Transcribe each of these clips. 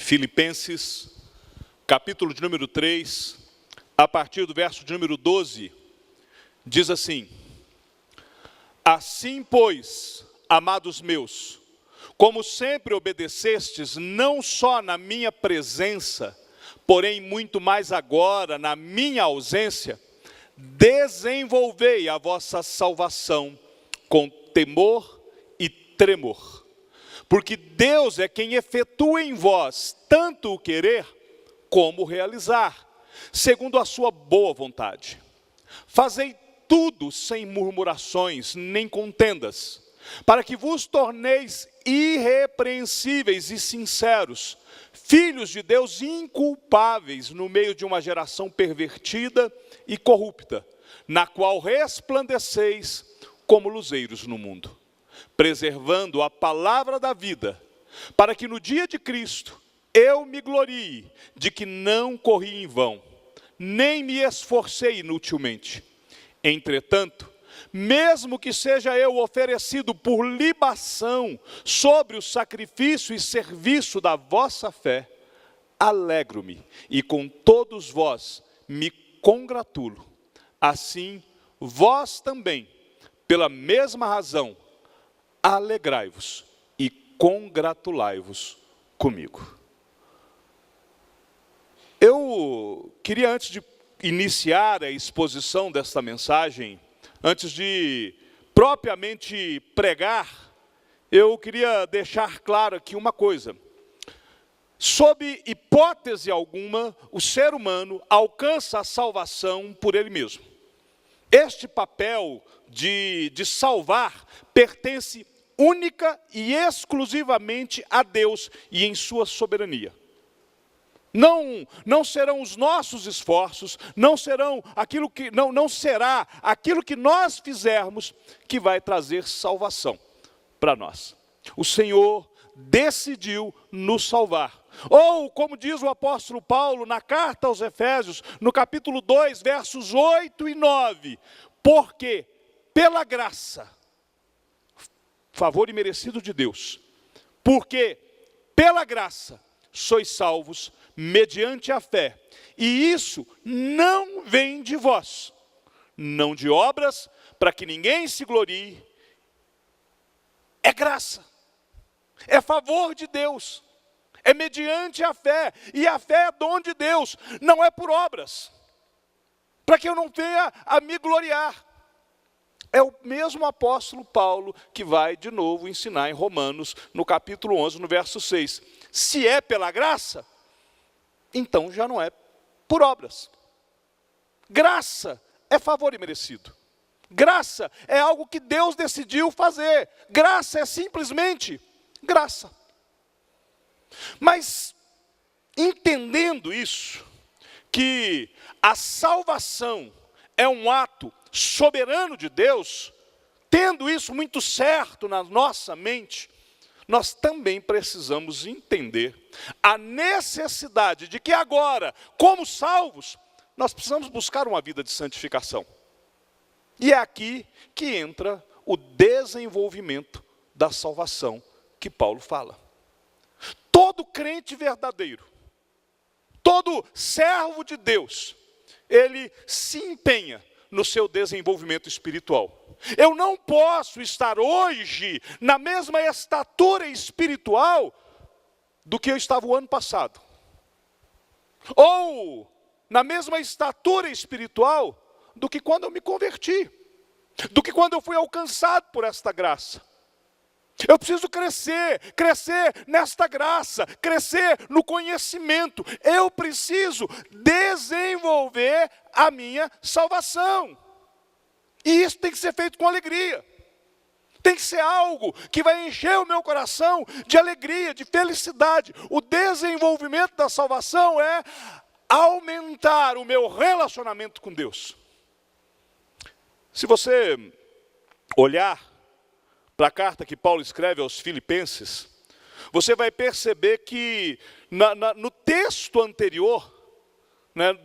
Filipenses, capítulo de número 3, a partir do verso de número 12, diz assim: Assim, pois, amados meus, como sempre obedecestes, não só na minha presença, porém muito mais agora na minha ausência, desenvolvei a vossa salvação com temor e tremor. Porque Deus é quem efetua em vós tanto o querer como o realizar, segundo a sua boa vontade. Fazei tudo sem murmurações nem contendas, para que vos torneis irrepreensíveis e sinceros, filhos de Deus inculpáveis no meio de uma geração pervertida e corrupta, na qual resplandeceis como luzeiros no mundo, preservando a palavra da vida, para que no dia de Cristo eu me glorie de que não corri em vão, nem me esforcei inutilmente. Entretanto, mesmo que seja eu oferecido por libação sobre o sacrifício e serviço da vossa fé, alegro-me e com todos vós me congratulo. Assim, vós também, pela mesma razão, alegrai-vos e congratulai-vos comigo. Eu queria, antes de iniciar a exposição desta mensagem, antes de propriamente pregar, eu queria deixar claro aqui uma coisa. Sob hipótese alguma, o ser humano alcança a salvação por ele mesmo. Este papel de salvar pertence única e exclusivamente a Deus e em sua soberania. Não serão os nossos esforços, não será aquilo que nós fizermos que vai trazer salvação para nós. O Senhor decidiu nos salvar. Ou, como diz o apóstolo Paulo na carta aos Efésios, no capítulo 2, versos 8 e 9, porque pela graça, favor imerecido de Deus, porque pela graça sois salvos mediante a fé, e isso não vem de vós, não de obras, para que ninguém se glorie. É graça, é favor de Deus, é mediante a fé, e a fé é dom de Deus, não é por obras, para que eu não venha a me gloriar. É o mesmo apóstolo Paulo que vai de novo ensinar em Romanos, no capítulo 11, no verso 6. Se é pela graça, então já não é por obras. Graça é favor imerecido. Graça é algo que Deus decidiu fazer. Graça é simplesmente graça. Mas, entendendo isso, que a salvação é um ato soberano de Deus, tendo isso muito certo na nossa mente, nós também precisamos entender a necessidade de que agora, como salvos, nós precisamos buscar uma vida de santificação. E é aqui que entra o desenvolvimento da salvação que Paulo fala. Todo crente verdadeiro, todo servo de Deus, ele se empenha no seu desenvolvimento espiritual. Eu não posso estar hoje na mesma estatura espiritual do que eu estava o ano passado. Ou na mesma estatura espiritual do que quando eu me converti. Do que quando eu fui alcançado por esta graça. Eu preciso crescer nesta graça, crescer no conhecimento. Eu preciso desenvolver a minha salvação. E isso tem que ser feito com alegria. Tem que ser algo que vai encher o meu coração de alegria, de felicidade. O desenvolvimento da salvação é aumentar o meu relacionamento com Deus. Se você olhar para a carta que Paulo escreve aos Filipenses, você vai perceber que no texto anterior, né,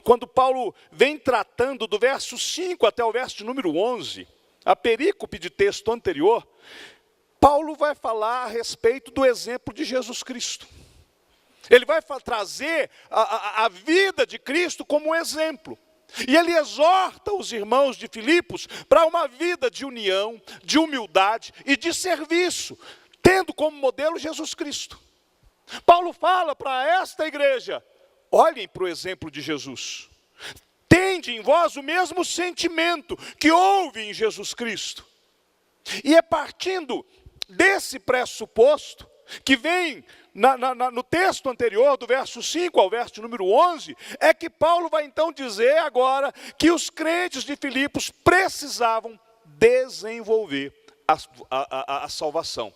quando Paulo vem tratando do verso 5 até o verso de número 11, a perícope de texto anterior, Paulo vai falar a respeito do exemplo de Jesus Cristo. Ele vai trazer a vida de Cristo como um exemplo. E ele exorta os irmãos de Filipos para uma vida de união, de humildade e de serviço, tendo como modelo Jesus Cristo. Paulo fala para esta igreja: olhem para o exemplo de Jesus. Tende em vós o mesmo sentimento que houve em Jesus Cristo. E é partindo desse pressuposto que vem no texto anterior, do verso 5 ao verso número 11, é que Paulo vai então dizer agora que os crentes de Filipos precisavam desenvolver a salvação.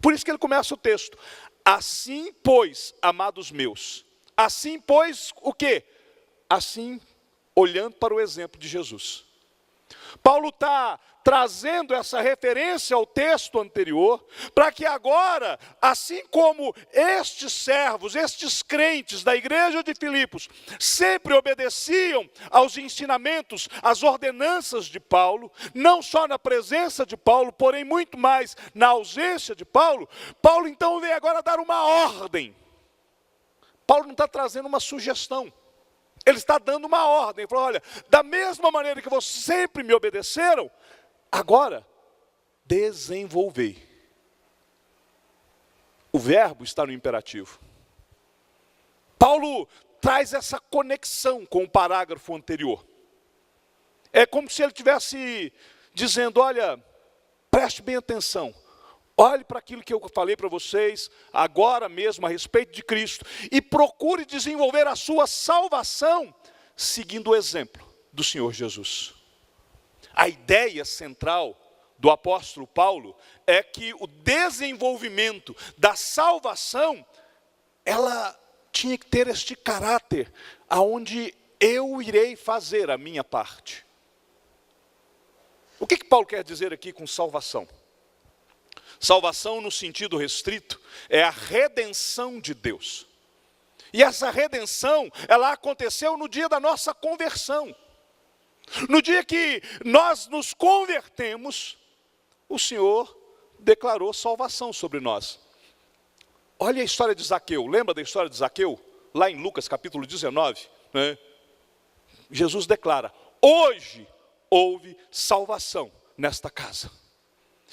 Por isso que ele começa o texto: assim, pois, amados meus, assim, pois, o quê? Assim, olhando para o exemplo de Jesus. Paulo está trazendo essa referência ao texto anterior, para que agora, assim como estes servos, estes crentes da igreja de Filipos, sempre obedeciam aos ensinamentos, às ordenanças de Paulo, não só na presença de Paulo, porém muito mais na ausência de Paulo, Paulo então vem agora dar uma ordem. Paulo não está trazendo uma sugestão. Ele está dando uma ordem. Ele falou: olha, da mesma maneira que vocês sempre me obedeceram, agora desenvolvei. O verbo está no imperativo. Paulo traz essa conexão com o parágrafo anterior. É como se ele estivesse dizendo: olha, preste bem atenção. Olhe para aquilo que eu falei para vocês agora mesmo a respeito de Cristo e procure desenvolver a sua salvação seguindo o exemplo do Senhor Jesus. A ideia central do apóstolo Paulo é que o desenvolvimento da salvação, ela tinha que ter este caráter aonde eu irei fazer a minha parte. O que Paulo quer dizer aqui com salvação? Salvação, no sentido restrito, é a redenção de Deus. E essa redenção, ela aconteceu no dia da nossa conversão. No dia que nós nos convertemos, o Senhor declarou salvação sobre nós. Olha a história de Zaqueu. Lembra da história de Zaqueu? Lá em Lucas capítulo 19, né? Jesus declara: hoje houve salvação nesta casa.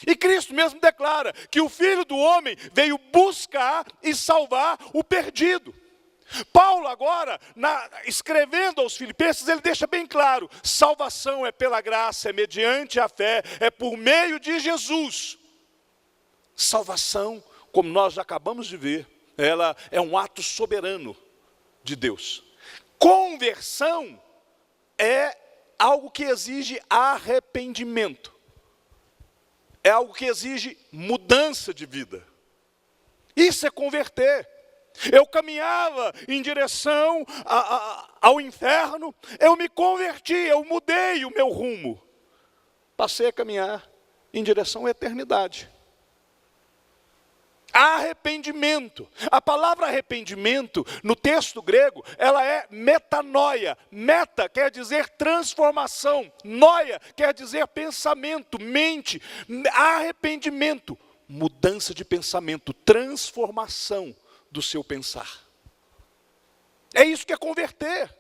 E Cristo mesmo declara que o Filho do Homem veio buscar e salvar o perdido. Paulo agora, escrevendo aos filipenses, ele deixa bem claro: salvação é pela graça, é mediante a fé, é por meio de Jesus. Salvação, como nós já acabamos de ver, ela é um ato soberano de Deus. Conversão é algo que exige arrependimento. É algo que exige mudança de vida. Isso é converter. Eu caminhava em direção ao inferno, eu me converti, eu mudei o meu rumo. Passei a caminhar em direção à eternidade. Arrependimento. A palavra arrependimento, no texto grego, ela é metanoia. Meta quer dizer transformação. Noia quer dizer pensamento, mente. Arrependimento, mudança de pensamento, transformação do seu pensar. É isso que é converter.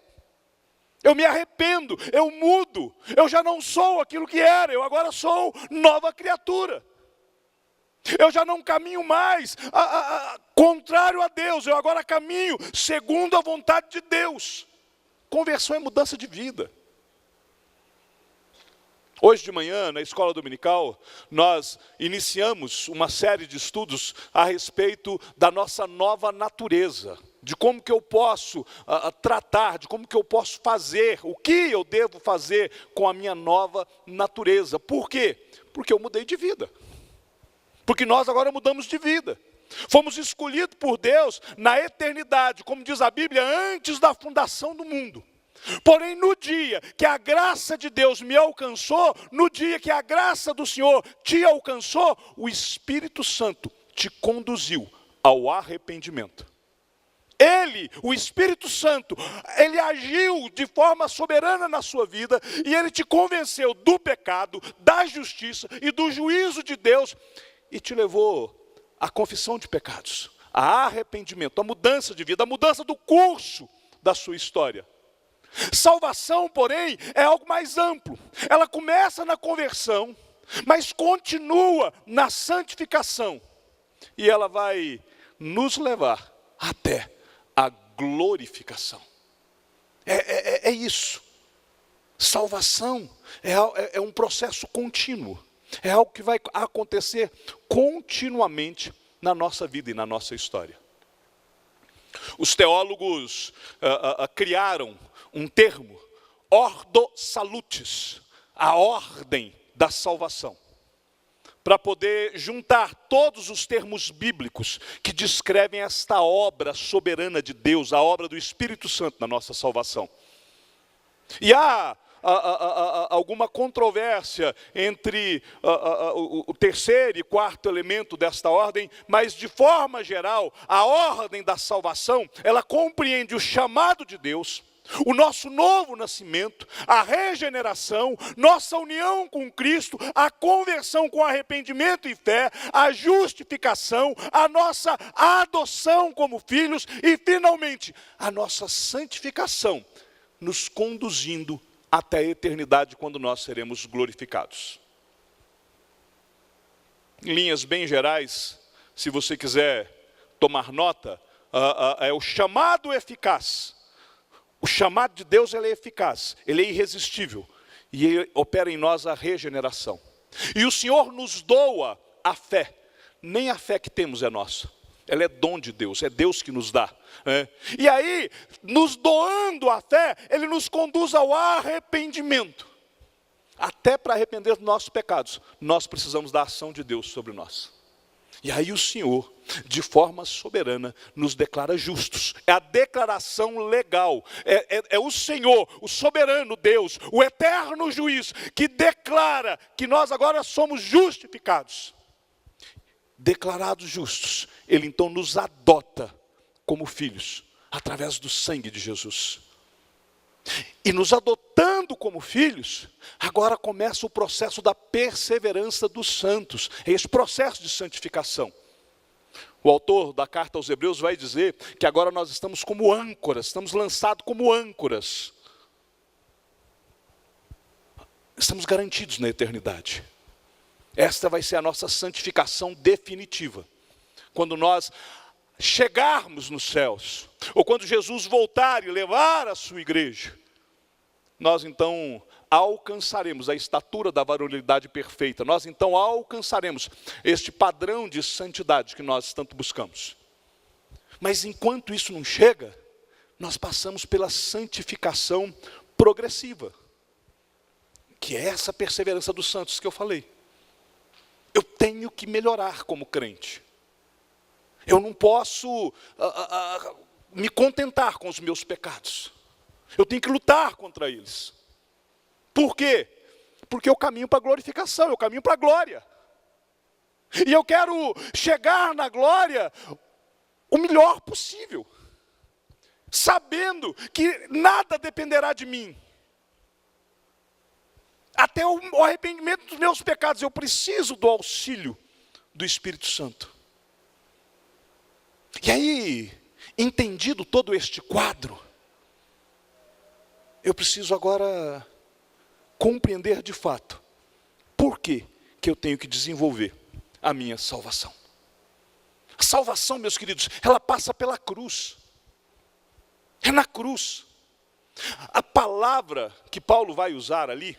Eu me arrependo, eu mudo. Eu já não sou aquilo que era, eu agora sou nova criatura. Eu já não caminho mais contrário a Deus, eu agora caminho segundo a vontade de Deus. Conversão é mudança de vida. Hoje de manhã, na escola dominical, nós iniciamos uma série de estudos a respeito da nossa nova natureza, de como que eu posso tratar, de como que eu posso fazer, o que eu devo fazer com a minha nova natureza. Por quê? Porque eu mudei de vida. Porque nós agora mudamos de vida. Fomos escolhidos por Deus na eternidade, como diz a Bíblia, antes da fundação do mundo. Porém, no dia que a graça de Deus me alcançou, no dia que a graça do Senhor te alcançou, o Espírito Santo te conduziu ao arrependimento. Ele, o Espírito Santo, ele agiu de forma soberana na sua vida e ele te convenceu do pecado, da justiça e do juízo de Deus e te levou à confissão de pecados, a arrependimento, a mudança de vida, a mudança do curso da sua história. Salvação, porém, é algo mais amplo. Ela começa na conversão, mas continua na santificação. E ela vai nos levar até a glorificação. É isso. Salvação é um processo contínuo. É algo que vai acontecer continuamente na nossa vida e na nossa história. Os teólogos criaram um termo, ordo salutis, a ordem da salvação, para poder juntar todos os termos bíblicos que descrevem esta obra soberana de Deus, a obra do Espírito Santo na nossa salvação. E há alguma controvérsia entre o terceiro e quarto elemento desta ordem, mas de forma geral, a ordem da salvação, ela compreende o chamado de Deus, o nosso novo nascimento, a regeneração, nossa união com Cristo, a conversão com arrependimento e fé, a justificação, a nossa adoção como filhos e, finalmente, a nossa santificação, nos conduzindo até a eternidade, quando nós seremos glorificados. Em linhas bem gerais, se você quiser tomar nota, é o chamado eficaz. O chamado de Deus, ele é eficaz, ele é irresistível, e ele opera em nós a regeneração. E o Senhor nos doa a fé, nem a fé que temos é nossa. Ela é dom de Deus, é Deus que nos dá. E aí, nos doando a fé, Ele nos conduz ao arrependimento. Até para arrepender dos nossos pecados, nós precisamos da ação de Deus sobre nós. E aí o Senhor, de forma soberana, nos declara justos. É a declaração legal. É o Senhor, o soberano Deus, o eterno juiz, que declara que nós agora somos justificados. Declarados justos, Ele então nos adota como filhos, através do sangue de Jesus. E nos adotando como filhos, agora começa o processo da perseverança dos santos, é esse processo de santificação. O autor da carta aos Hebreus vai dizer que agora nós estamos como âncoras, estamos lançados como âncoras. Estamos garantidos na eternidade. Esta vai ser a nossa santificação definitiva. Quando nós chegarmos nos céus, ou quando Jesus voltar e levar a sua igreja, nós então alcançaremos a estatura da varonilidade perfeita. Nós então alcançaremos este padrão de santidade que nós tanto buscamos. Mas enquanto isso não chega, nós passamos pela santificação progressiva, que é essa perseverança dos santos que eu falei. Eu tenho que melhorar como crente. Eu não posso me contentar com os meus pecados. Eu tenho que lutar contra eles. Por quê? Porque eu caminho para a glorificação, eu caminho para a glória. E eu quero chegar na glória o melhor possível, sabendo que nada dependerá de mim. Até o arrependimento dos meus pecados, eu preciso do auxílio do Espírito Santo. E aí, entendido todo este quadro, eu preciso agora compreender de fato por que eu tenho que desenvolver a minha salvação. A salvação, meus queridos, ela passa pela cruz. É na cruz. A palavra que Paulo vai usar ali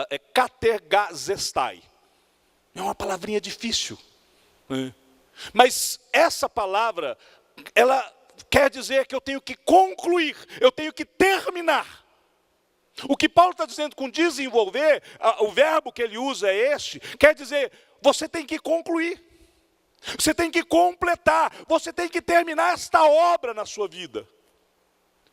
é katergazestai. É uma palavrinha difícil. Mas essa palavra, ela quer dizer que eu tenho que concluir, eu tenho que terminar. O que Paulo está dizendo com desenvolver, o verbo que ele usa é este, quer dizer, você tem que concluir. Você tem que completar, você tem que terminar esta obra na sua vida.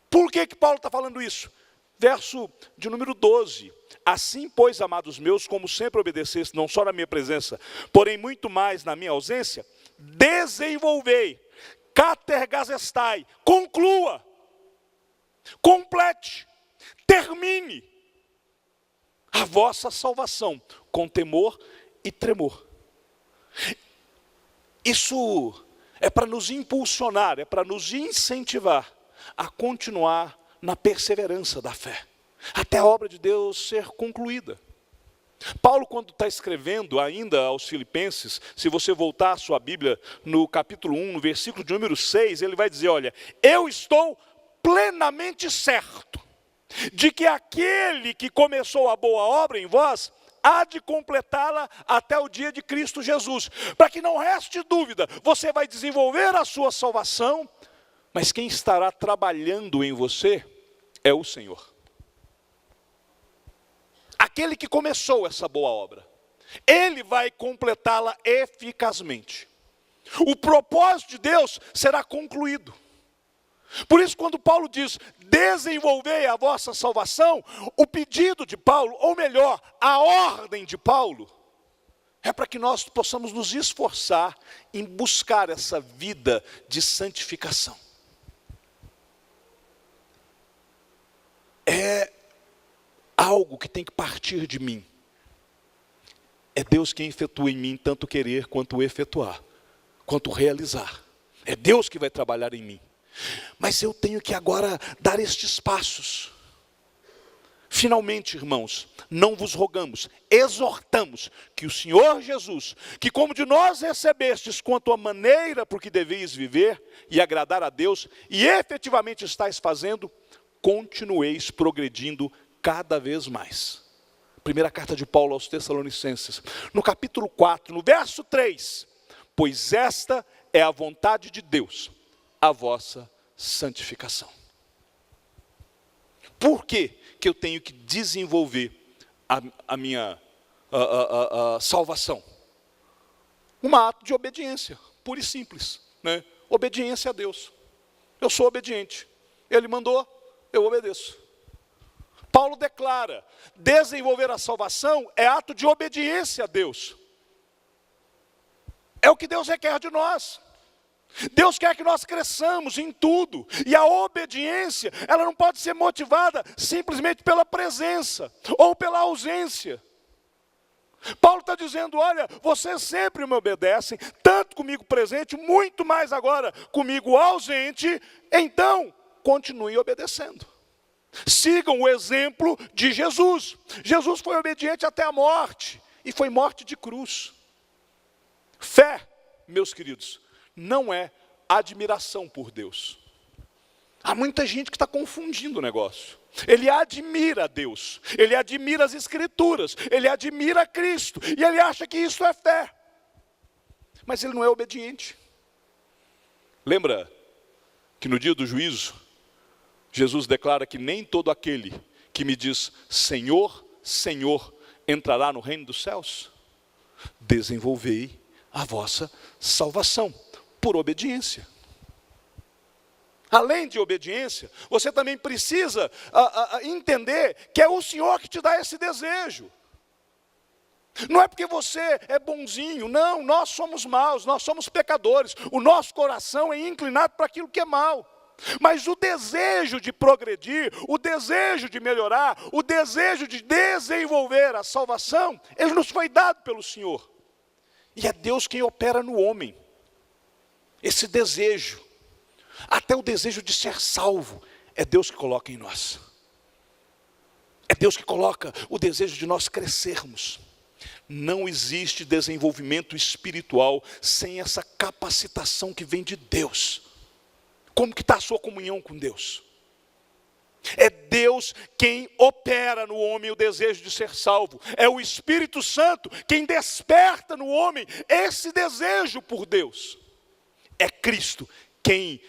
Por que Paulo está falando isso? Verso de número 12. Assim, pois, amados meus, como sempre obedeceste, não só na minha presença, porém muito mais na minha ausência, desenvolvei, katergazestai, conclua, complete, termine a vossa salvação com temor e tremor. Isso é para nos impulsionar, é para nos incentivar a continuar na perseverança da fé, até a obra de Deus ser concluída. Paulo, quando está escrevendo ainda aos Filipenses, se você voltar à sua Bíblia, no capítulo 1, no versículo de número 6, ele vai dizer, olha, eu estou plenamente certo de que aquele que começou a boa obra em vós, há de completá-la até o dia de Cristo Jesus. Para que não reste dúvida, você vai desenvolver a sua salvação, mas quem estará trabalhando em você é o Senhor. Aquele que começou essa boa obra, Ele vai completá-la eficazmente. O propósito de Deus será concluído. Por isso, quando Paulo diz, desenvolvei a vossa salvação, o pedido de Paulo, ou melhor, a ordem de Paulo, é para que nós possamos nos esforçar em buscar essa vida de santificação. É algo que tem que partir de mim. É Deus quem efetua em mim tanto querer quanto efetuar, quanto realizar. É Deus que vai trabalhar em mim. Mas eu tenho que agora dar estes passos. Finalmente, irmãos, não vos rogamos, exortamos que o Senhor Jesus, que como de nós recebestes quanto a maneira por que deveis viver e agradar a Deus, e efetivamente estáis fazendo, continueis progredindo cada vez mais. Primeira carta de Paulo aos Tessalonicenses, no capítulo 4, no verso 3, pois esta é a vontade de Deus, a vossa santificação. Por que eu tenho que desenvolver a minha salvação? Um ato de obediência, pura e simples, né? Obediência a Deus. Eu sou obediente. Ele mandou, eu obedeço. Paulo declara, desenvolver a salvação é ato de obediência a Deus. É o que Deus requer de nós. Deus quer que nós cresçamos em tudo, e a obediência, ela não pode ser motivada simplesmente pela presença, ou pela ausência. Paulo está dizendo, olha, vocês sempre me obedecem, tanto comigo presente, muito mais agora comigo ausente, então continue obedecendo. Sigam o exemplo de Jesus. Jesus foi obediente até a morte, e foi morte de cruz. Fé, meus queridos, não é admiração por Deus. Há muita gente que está confundindo o negócio. Ele admira Deus, ele admira as Escrituras, ele admira Cristo, e ele acha que isso é fé. Mas ele não é obediente. Lembra que no dia do juízo, Jesus declara que nem todo aquele que me diz Senhor, Senhor, entrará no reino dos céus? Desenvolvei a vossa salvação por obediência. Além de obediência, você também precisa entender que é o Senhor que te dá esse desejo. Não é porque você é bonzinho, não, nós somos maus, nós somos pecadores, o nosso coração é inclinado para aquilo que é mal. Mas o desejo de progredir, o desejo de melhorar, o desejo de desenvolver a salvação, ele nos foi dado pelo Senhor. E é Deus quem opera no homem. Esse desejo, até o desejo de ser salvo, é Deus que coloca em nós. É Deus que coloca o desejo de nós crescermos. Não existe desenvolvimento espiritual sem essa capacitação que vem de Deus. Como que está a sua comunhão com Deus? É Deus quem opera no homem o desejo de ser salvo. É o Espírito Santo quem desperta no homem esse desejo por Deus. É Cristo quem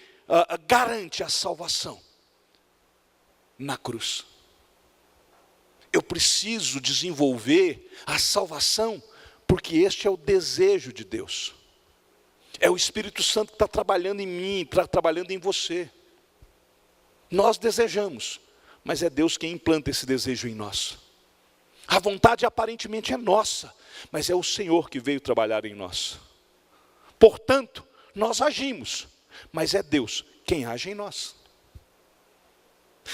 garante a salvação na cruz. Eu preciso desenvolver a salvação porque este é o desejo de Deus. É o Espírito Santo que está trabalhando em mim, está trabalhando em você. Nós desejamos, mas é Deus quem implanta esse desejo em nós. A vontade aparentemente é nossa, mas é o Senhor que veio trabalhar em nós. Portanto, nós agimos, mas é Deus quem age em nós.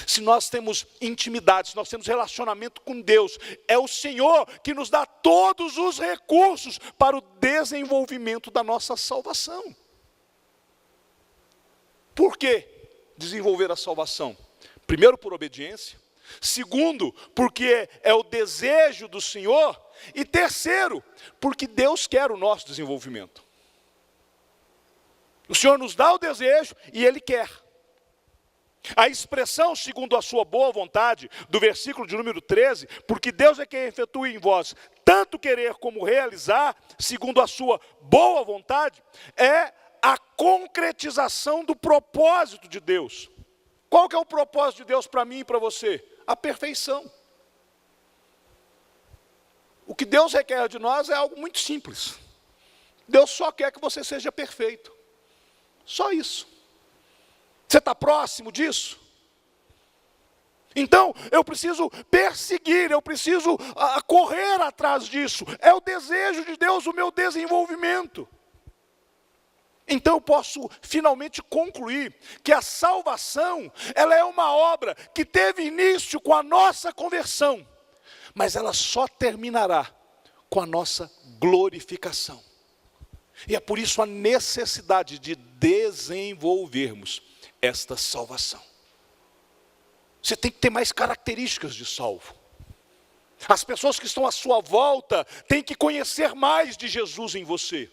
Se nós temos intimidade, se nós temos relacionamento com Deus, é o Senhor que nos dá todos os recursos para o desenvolvimento da nossa salvação. Por que desenvolver a salvação? Primeiro, por obediência. Segundo, porque é o desejo do Senhor. E terceiro, porque Deus quer o nosso desenvolvimento. O Senhor nos dá o desejo e Ele quer. A expressão, segundo a sua boa vontade, do versículo de número 13, porque Deus é quem efetua em vós tanto querer como realizar, segundo a sua boa vontade, é a concretização do propósito de Deus. Qual que é o propósito de Deus para mim e para você? A perfeição. O que Deus requer de nós é algo muito simples. Deus só quer que você seja perfeito. Só isso. Você está próximo disso? Então, eu preciso perseguir, eu preciso correr atrás disso. É o desejo de Deus, o meu desenvolvimento. Então eu posso finalmente concluir que a salvação, ela é uma obra que teve início com a nossa conversão, mas ela só terminará com a nossa glorificação. E é por isso a necessidade de desenvolvermos esta salvação. Você tem que ter mais características de salvo. As pessoas que estão à sua volta têm que conhecer mais de Jesus em você.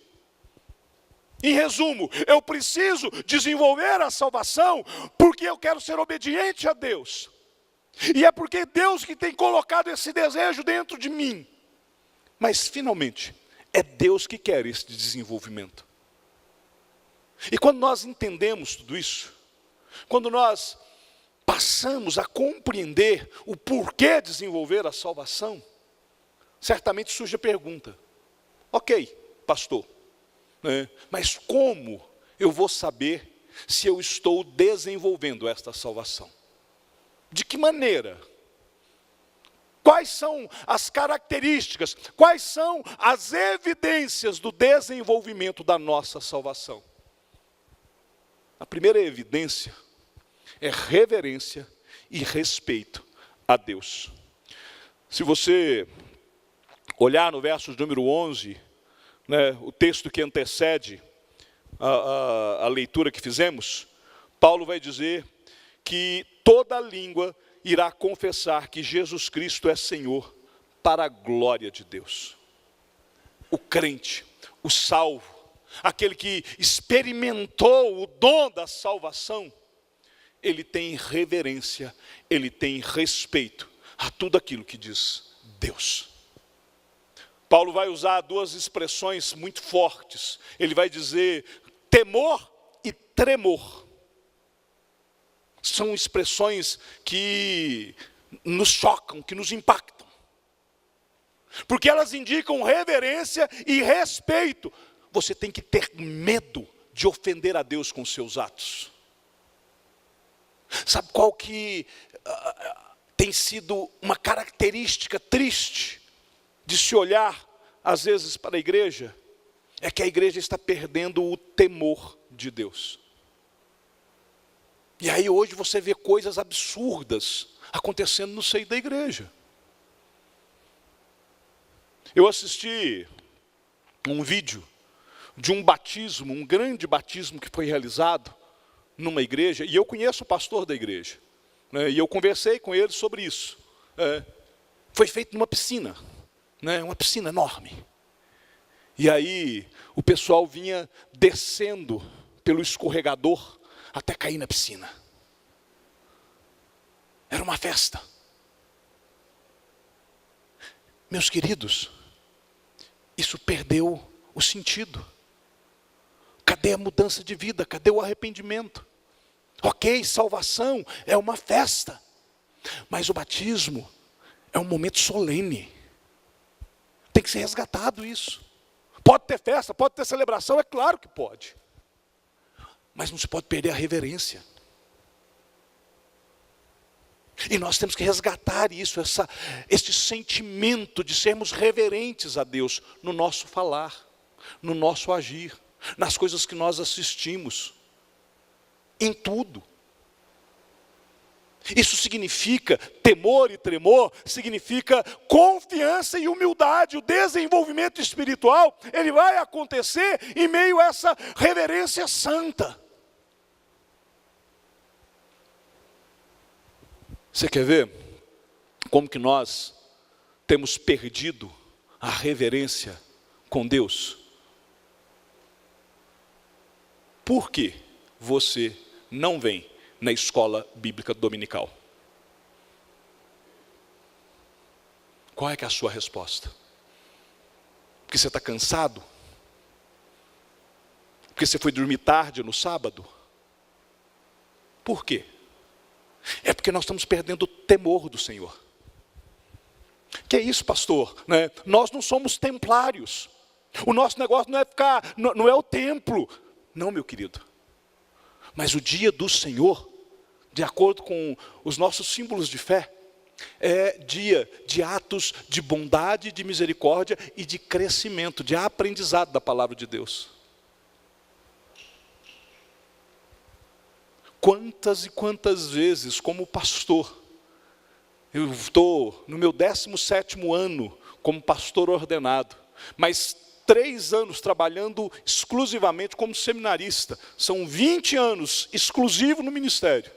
Em resumo, eu preciso desenvolver a salvação porque eu quero ser obediente a Deus. E é porque Deus que tem colocado esse desejo dentro de mim. Mas finalmente, é Deus que quer esse desenvolvimento. E quando nós entendemos tudo isso, quando nós passamos a compreender o porquê desenvolver a salvação, certamente surge a pergunta: ok, pastor, mas como eu vou saber se eu estou desenvolvendo esta salvação? De que maneira? Quais são as características? Quais são as evidências do desenvolvimento da nossa salvação? A primeira evidência é reverência e respeito a Deus. Se você olhar no verso número 11, o texto que antecede a leitura que fizemos, Paulo vai dizer que toda língua irá confessar que Jesus Cristo é Senhor, para a glória de Deus. O crente, o salvo, aquele que experimentou o dom da salvação, ele tem reverência, ele tem respeito a tudo aquilo que diz Deus. Paulo vai usar duas expressões muito fortes. Ele vai dizer temor e tremor. São expressões que nos chocam, que nos impactam. Porque elas indicam reverência e respeito. Você tem que ter medo de ofender a Deus com seus atos. Sabe qual que tem sido uma característica triste de se olhar, às vezes, para a igreja? É que a igreja está perdendo o temor de Deus. E aí hoje você vê coisas absurdas acontecendo no seio da igreja. Eu assisti um vídeo de um batismo, um grande batismo que foi realizado numa igreja, e eu conheço o pastor da igreja, e eu conversei com ele sobre isso. Foi feito numa piscina, uma piscina enorme. E aí o pessoal vinha descendo pelo escorregador até cair na piscina. Era uma festa. Meus queridos, isso perdeu o sentido. Cadê a mudança de vida? Cadê o arrependimento? Ok, salvação é uma festa, mas o batismo é um momento solene. Tem que ser resgatado isso. Pode ter festa, pode ter celebração, é claro que pode. Mas não se pode perder a reverência. E nós temos que resgatar isso, este sentimento de sermos reverentes a Deus no nosso falar, no nosso agir, nas coisas que nós assistimos, em tudo. Isso significa temor e tremor, significa confiança e humildade. O desenvolvimento espiritual, ele vai acontecer em meio a essa reverência santa. Você quer ver como que nós temos perdido a reverência com Deus? Por que você não vem na escola bíblica dominical? Qual é que é a sua resposta? Porque você está cansado? Porque você foi dormir tarde no sábado? Por quê? É porque nós estamos perdendo o temor do Senhor. Que é isso, pastor? Né? Nós não somos templários. O nosso negócio não é ficar, não é o templo. Não, meu querido. Mas o dia do Senhor, de acordo com os nossos símbolos de fé, é dia de atos de bondade, de misericórdia e de crescimento, de aprendizado da palavra de Deus. Quantas e quantas vezes, como pastor, eu estou no meu 17º ano como pastor ordenado, mas 3 anos trabalhando exclusivamente como seminarista, são 20 anos exclusivo no ministério.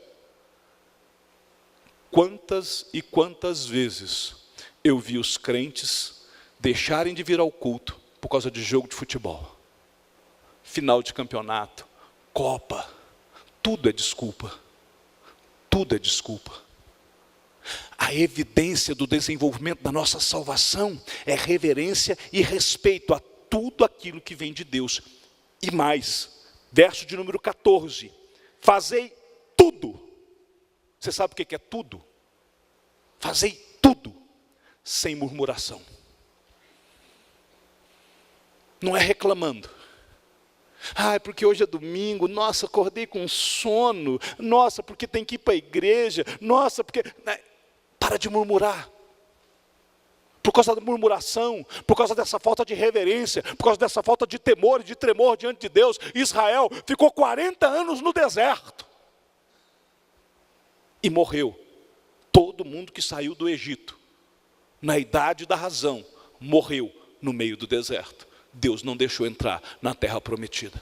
Quantas e quantas vezes eu vi os crentes deixarem de vir ao culto por causa de jogo de futebol, final de campeonato, Copa, tudo é desculpa, tudo é desculpa. A evidência do desenvolvimento da nossa salvação é reverência e respeito a tudo aquilo que vem de Deus. E mais, verso de número 14, fazei tudo. Você sabe o que é tudo? Fazei tudo sem murmuração. Não é reclamando. Ah, é porque hoje é domingo, nossa, acordei com sono, nossa, porque tem que ir para a igreja, nossa, porque... Para de murmurar. Por causa da murmuração, por causa dessa falta de reverência, por causa dessa falta de temor e de tremor diante de Deus, Israel ficou 40 anos no deserto. E morreu. Todo mundo que saiu do Egito, na idade da razão, morreu no meio do deserto. Deus não deixou entrar na terra prometida.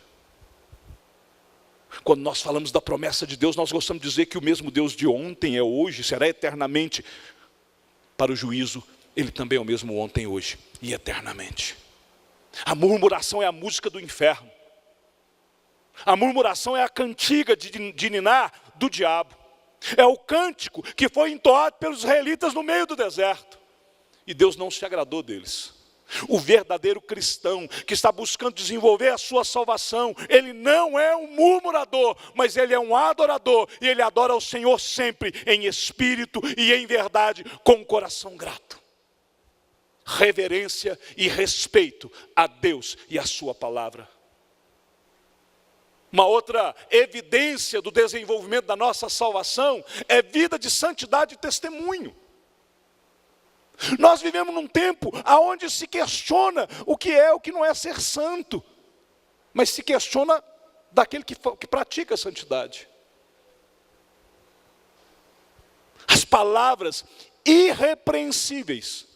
Quando nós falamos da promessa de Deus, nós gostamos de dizer que o mesmo Deus de ontem é hoje, será eternamente. Para o juízo, Ele também é o mesmo ontem, hoje e eternamente. A música do inferno. A murmuração é a cantiga de ninar do diabo. É o cântico que foi entoado pelos israelitas no meio do deserto. E Deus não se agradou deles. O verdadeiro cristão que está buscando desenvolver a sua salvação, ele não é um murmurador, mas ele é um adorador, e ele adora o Senhor sempre em espírito e em verdade, com o coração grato. Reverência e respeito a Deus e a sua palavra. Uma outra evidência do desenvolvimento da nossa salvação é vida de santidade e testemunho. Nós vivemos num tempo onde se questiona o que é, o que não é ser santo, mas se questiona daquele que pratica a santidade. As palavras irrepreensíveis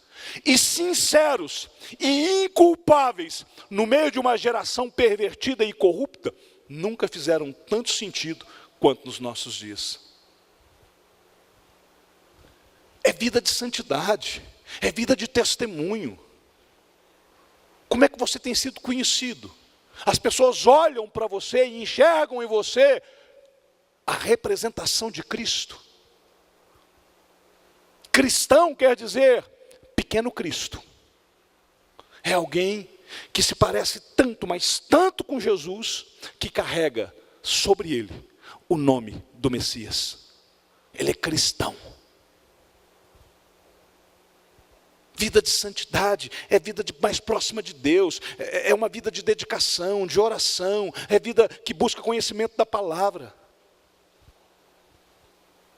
e sinceros e inculpáveis no meio de uma geração pervertida e corrupta nunca fizeram tanto sentido quanto nos nossos dias. É vida de santidade, é vida de testemunho. Como é que você tem sido conhecido? As pessoas olham para você e enxergam em você a representação de Cristo. Cristão quer dizer pequeno Cristo. É alguém que se parece tanto, mas tanto com Jesus, que carrega sobre ele o nome do Messias. Ele é cristão. Vida de santidade é vida mais próxima de Deus, é uma vida de dedicação, de oração, é vida que busca conhecimento da palavra.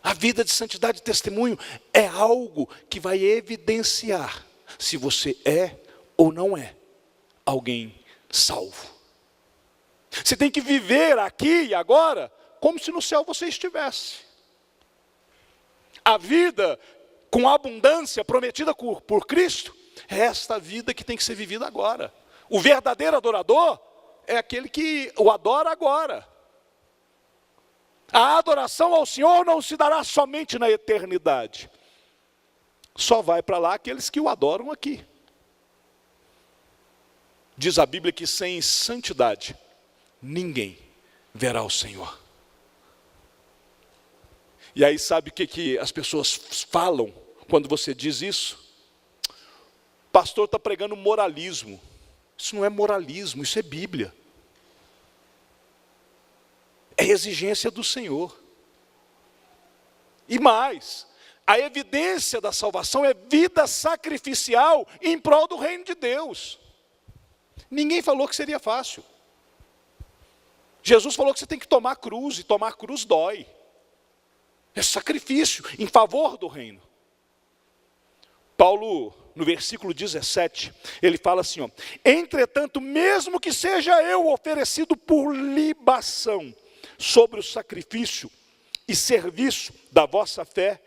A vida de santidade e testemunho é algo que vai evidenciar se você é ou não é alguém salvo. Você tem que viver aqui e agora como se no céu você estivesse. A vida com abundância prometida por Cristo, é esta vida que tem que ser vivida agora. O verdadeiro adorador é aquele que o adora agora. A adoração ao Senhor não se dará somente na eternidade. Só vai para lá aqueles que o adoram aqui. Diz a Bíblia que sem santidade ninguém verá o Senhor. E aí sabe o que as pessoas falam quando você diz isso? O pastor está pregando moralismo. Isso não é moralismo, isso é Bíblia. É exigência do Senhor. E mais, a evidência da salvação é vida sacrificial em prol do reino de Deus. Ninguém falou que seria fácil. Jesus falou que você tem que tomar cruz, e tomar cruz dói. É sacrifício em favor do reino. Paulo, no versículo 17, ele fala assim, ó: entretanto, mesmo que seja eu oferecido por libação sobre o sacrifício e serviço da vossa fé,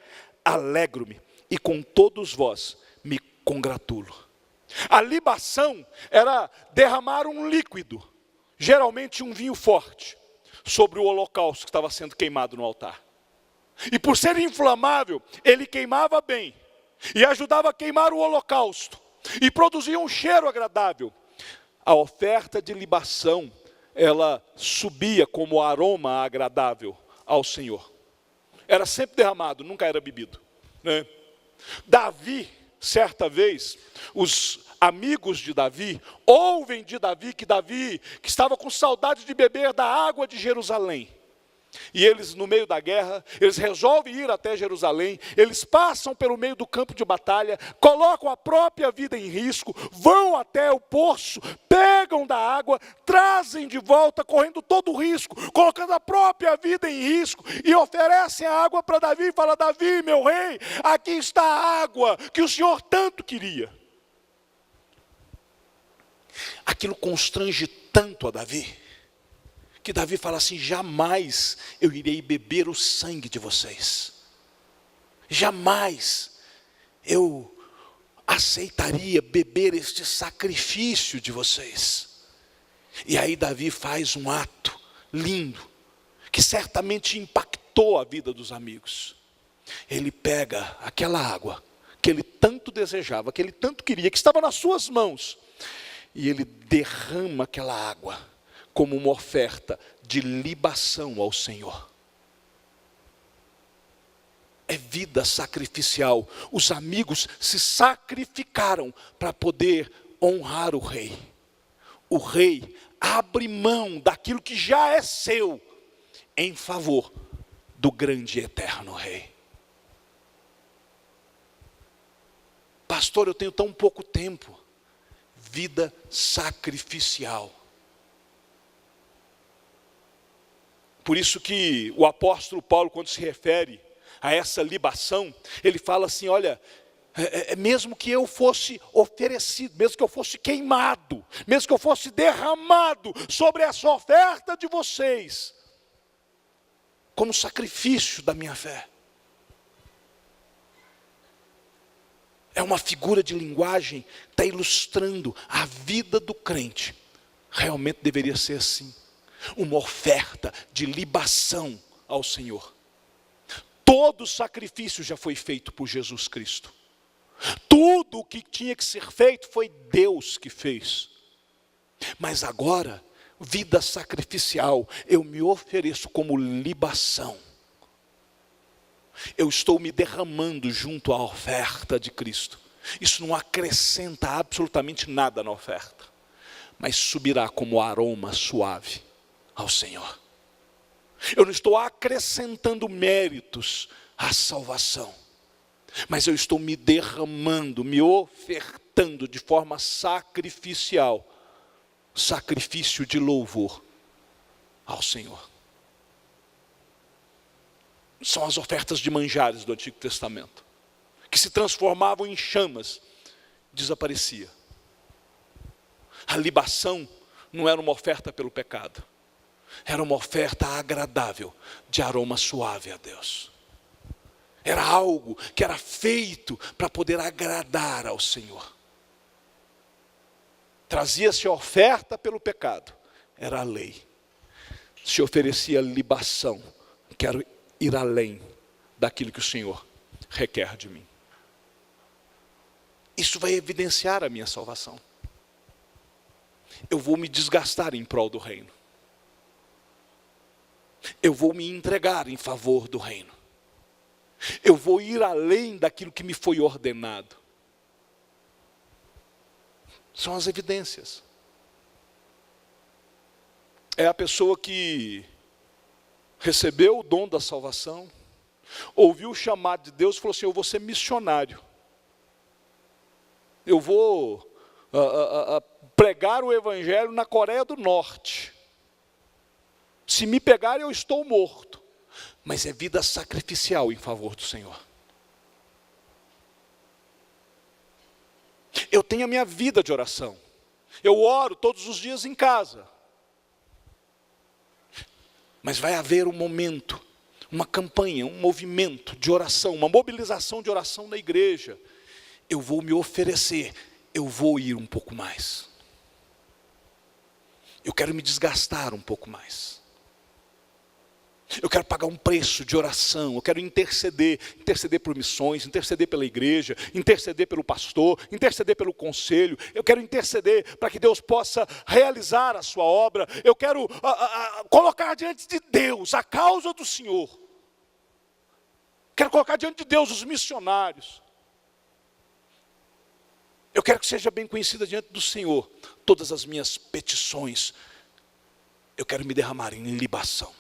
alegro-me e com todos vós me congratulo. A libação era derramar um líquido, geralmente um vinho forte, sobre o holocausto que estava sendo queimado no altar. E por ser inflamável, ele queimava bem e ajudava a queimar o holocausto e produzia um cheiro agradável. A oferta de libação, ela subia como aroma agradável ao Senhor. Era sempre derramado, nunca era bebido, né? Davi, certa vez, os amigos de Davi ouvem de Davi, que estava com saudade de beber da água de Jerusalém. E eles, no meio da guerra, eles resolvem ir até Jerusalém, eles passam pelo meio do campo de batalha, colocam a própria vida em risco, vão até o poço, pegam da água, trazem de volta, correndo todo o risco, colocando a própria vida em risco, e oferecem a água para Davi, e fala: Davi, meu rei, aqui está a água que o Senhor tanto queria. Aquilo constrange tanto a Davi, que Davi fala assim: jamais eu irei beber o sangue de vocês. Jamais eu aceitaria beber este sacrifício de vocês. E aí Davi faz um ato lindo, que certamente impactou a vida dos amigos. Ele pega aquela água que ele tanto desejava, que ele tanto queria, que estava nas suas mãos, e ele derrama aquela água como uma oferta de libação ao Senhor. É vida sacrificial. Os amigos se sacrificaram para poder honrar o rei. O rei abre mão daquilo que já é seu em favor do grande e eterno rei. Pastor, eu tenho tão pouco tempo. Vida sacrificial. Por isso que o apóstolo Paulo, quando se refere a essa libação, ele fala assim: olha, mesmo que eu fosse oferecido, mesmo que eu fosse queimado, mesmo que eu fosse derramado sobre essa oferta de vocês, como sacrifício da minha fé. É uma figura de linguagem que está ilustrando a vida do crente. Realmente deveria ser assim. Uma oferta de libação ao Senhor. Todo sacrifício já foi feito por Jesus Cristo. Tudo o que tinha que ser feito foi Deus que fez. Mas agora, vida sacrificial, eu me ofereço como libação. Eu estou me derramando junto à oferta de Cristo. Isso não acrescenta absolutamente nada na oferta, mas subirá como aroma suave ao Senhor. Eu não estou acrescentando méritos à salvação, mas eu estou me derramando, me ofertando de forma sacrificial, sacrifício de louvor ao Senhor. São as ofertas de manjares do Antigo Testamento, que se transformavam em chamas, desaparecia. A libação não era uma oferta pelo pecado, era uma oferta agradável, de aroma suave a Deus. Era algo que era feito para poder agradar ao Senhor. Trazia-se a oferta pelo pecado, era a lei. Se oferecia libação Quero ir além daquilo que o Senhor requer de mim. Isso vai evidenciar a minha salvação. Eu vou me desgastar em prol do reino. Eu vou me entregar em favor do reino. Eu vou ir além daquilo que me foi ordenado. São as evidências. É a pessoa que recebeu o dom da salvação, ouviu o chamado de Deus e falou assim: eu vou ser missionário. Eu vou pregar o evangelho na Coreia do Norte. Se me pegarem, eu estou morto. Mas é vida sacrificial em favor do Senhor. Eu tenho a minha vida de oração. Eu oro todos os dias em casa. Mas vai haver um momento, uma campanha, um movimento de oração, uma mobilização de oração na igreja. Eu vou me oferecer, eu vou ir um pouco mais. Eu quero me desgastar um pouco mais. Eu quero pagar um preço de oração, eu quero interceder por missões, interceder pela igreja, interceder pelo pastor, interceder pelo conselho. Eu quero interceder para que Deus possa realizar a sua obra. Eu quero colocar diante de Deus a causa do Senhor. Quero colocar diante de Deus os missionários. Eu quero que seja bem conhecida diante do Senhor todas as minhas petições. Eu quero me derramar em libação.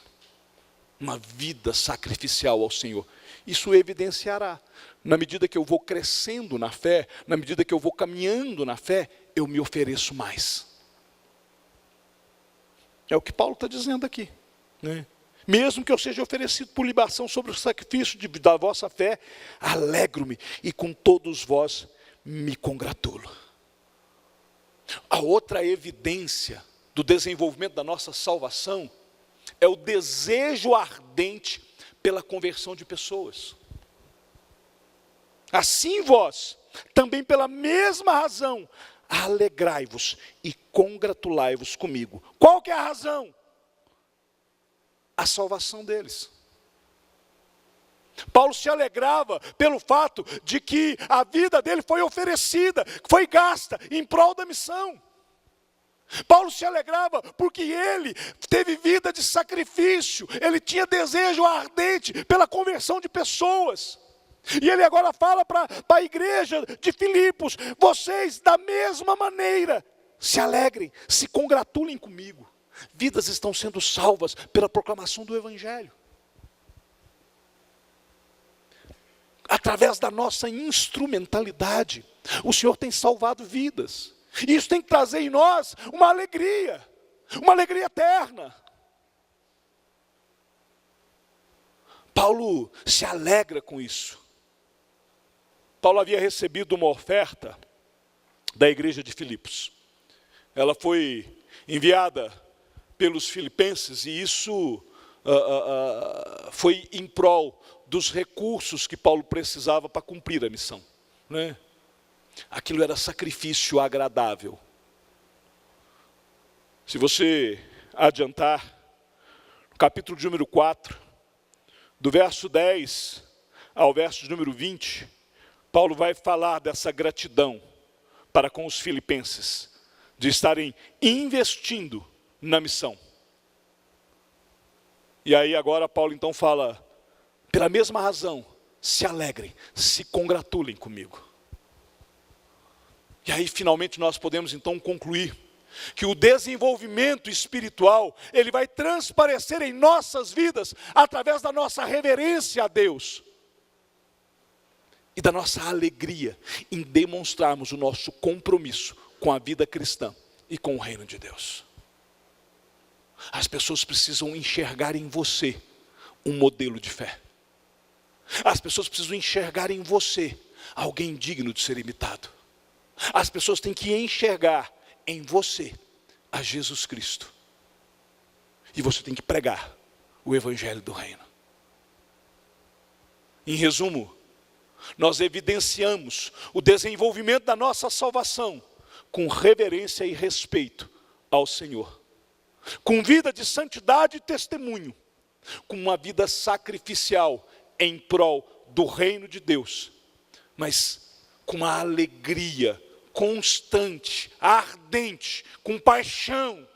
Uma vida sacrificial ao Senhor. Isso evidenciará. Na medida que eu vou crescendo na fé, na medida que eu vou caminhando na fé, eu me ofereço mais. É o que Paulo está dizendo aqui, né? Mesmo que eu seja oferecido por libação sobre o sacrifício da vossa fé, alegro-me e com todos vós me congratulo. A outra evidência do desenvolvimento da nossa salvação é o desejo ardente pela conversão de pessoas. Assim vós, também pela mesma razão, alegrai-vos e congratulai-vos comigo. Qual que é a razão? A salvação deles. Paulo se alegrava pelo fato de que a vida dele foi oferecida, foi gasta em prol da missão. Paulo se alegrava porque ele teve vida de sacrifício, ele tinha desejo ardente pela conversão de pessoas. E ele agora fala para a igreja de Filipos: vocês da mesma maneira se alegrem, se congratulem comigo. Vidas estão sendo salvas pela proclamação do evangelho. Através da nossa instrumentalidade, o Senhor tem salvado vidas. E isso tem que trazer em nós uma alegria eterna. Paulo se alegra com isso. Paulo havia recebido uma oferta da igreja de Filipos. Ela foi enviada pelos filipenses e isso foi em prol dos recursos que Paulo precisava para cumprir a missão, né? Aquilo era sacrifício agradável. Se você adiantar, no capítulo de número 4, do verso 10 ao verso de número 20, Paulo vai falar dessa gratidão para com os filipenses, de estarem investindo na missão. E aí agora Paulo então fala: pela mesma razão, se alegrem, se congratulem comigo. E aí finalmente nós podemos então concluir que o desenvolvimento espiritual, ele vai transparecer em nossas vidas através da nossa reverência a Deus e da nossa alegria em demonstrarmos o nosso compromisso com a vida cristã e com o reino de Deus. As pessoas precisam enxergar em você um modelo de fé. As pessoas precisam enxergar em você alguém digno de ser imitado. As pessoas têm que enxergar em você a Jesus Cristo. E você tem que pregar o evangelho do reino. Em resumo, nós evidenciamos o desenvolvimento da nossa salvação com reverência e respeito ao Senhor, com vida de santidade e testemunho, com uma vida sacrificial em prol do reino de Deus, mas com uma alegria constante, ardente, com paixão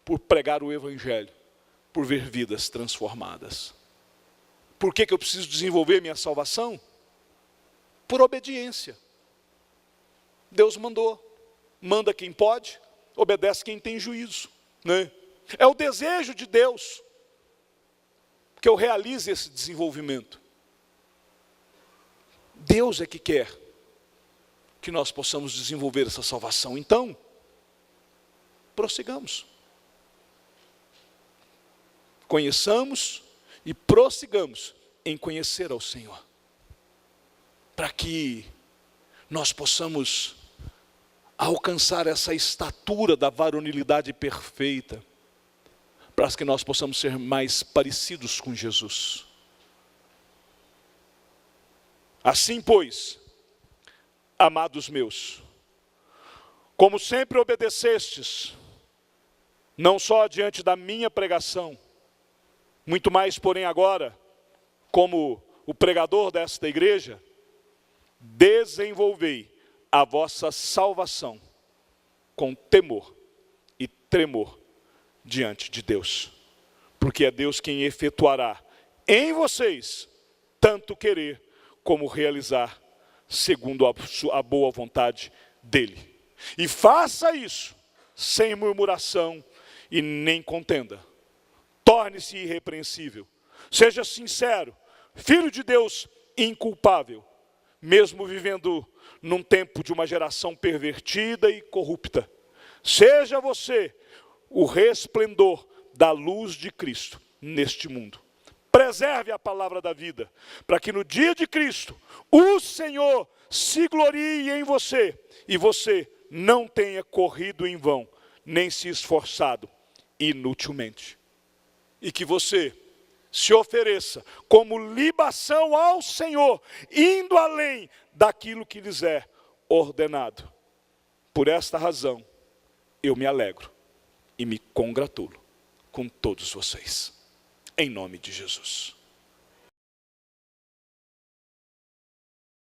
por pregar o evangelho, por ver vidas transformadas. Por que eu preciso desenvolver minha salvação? Por obediência. Deus mandou, manda quem pode, obedece quem tem juízo, né? É o desejo de Deus que eu realize esse desenvolvimento. Deus é que quer que nós possamos desenvolver essa salvação. Então, prossigamos. Conheçamos e prossigamos em conhecer ao Senhor, para que nós possamos alcançar essa estatura da varonilidade perfeita, para que nós possamos ser mais parecidos com Jesus. Assim, pois, amados meus, como sempre obedecestes, não só diante da minha pregação, muito mais, porém, agora, como o pregador desta igreja, desenvolvei a vossa salvação com temor e tremor diante de Deus. Porque é Deus quem efetuará em vocês tanto querer como realizar, segundo a boa vontade dEle. E faça isso sem murmuração e nem contenda. Torne-se irrepreensível. Seja sincero, filho de Deus inculpável, mesmo vivendo num tempo de uma geração pervertida e corrupta. Seja você o resplendor da luz de Cristo neste mundo. Preserve a palavra da vida, para que no dia de Cristo, o Senhor se glorie em você, e você não tenha corrido em vão, nem se esforçado inutilmente. E que você se ofereça como libação ao Senhor, indo além daquilo que lhes é ordenado. Por esta razão, eu me alegro e me congratulo com todos vocês. Em nome de Jesus.